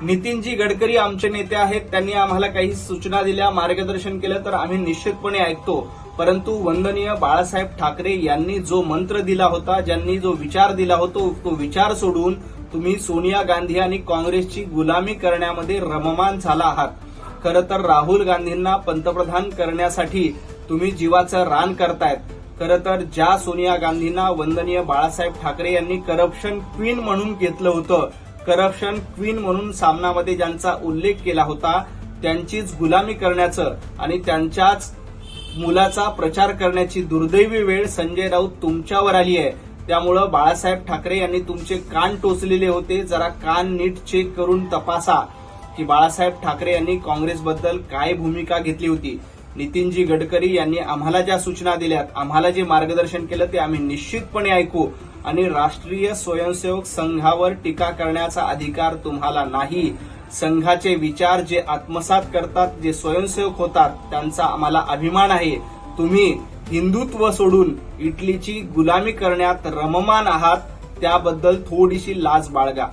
नितीनजी गडकरी आमचे नेते आहेत, त्यांनी आम्हाला काही सूचना दिल्या, मार्गदर्शन केलं तर आम्ही निश्चितपणे ऐकतो. परंतु वंदनीय बाळासाहेब ठाकरे यांनी जो मंत्र दिला होता, ज्यांनी जो विचार दिला होता, तो विचार सोडून तुम्ही सोनिया गांधी आणि काँग्रेसची गुलामी करण्यामध्ये रममान झाला आहात. खरं तर राहुल गांधींना पंतप्रधान करण्यासाठी तुम्ही जीवाचं रान करतायत. खरं तर ज्या सोनिया गांधींना वंदनीय बाळासाहेब ठाकरे यांनी करप्शन क्वीन म्हणून घेतलं होतं, करप्शन क्वीन म्हणून सामनामध्ये ज्यांचा उल्लेख केला होता, त्यांचीच गुलामी करण्याचं आणि त्यांच्याच मुलाचा प्रचार करण्याची दुर्दैवी वेळ संजय राऊत तुमच्यावर आली आहे. त्यामुळं बाळासाहेब ठाकरे यांनी तुमचे कान टोचलेले होते. जरा कान नीट चेक करून तपासा की बाळासाहेब ठाकरे यांनी काँग्रेसबद्दल काय भूमिका घेतली होती. नितीनजी गडकरी यांनी आम्हाला ज्या सूचना दिल्यात, आम्हाला जे मार्गदर्शन केलं ते आम्ही निश्चितपणे ऐकू आणि राष्ट्रीय स्वयंसेवक संघावर टीका करण्याचा अधिकार तुम्हाला नाही. संघाचे विचार जे आत्मसात करतात, जे स्वयंसेवक होतात, त्यांचा आम्हाला अभिमान आहे. तुम्ही हिंदुत्व सोडून इटलीची गुलामी करण्यात रममान आहात, त्याबद्दल थोडीशी लाज बाळगा.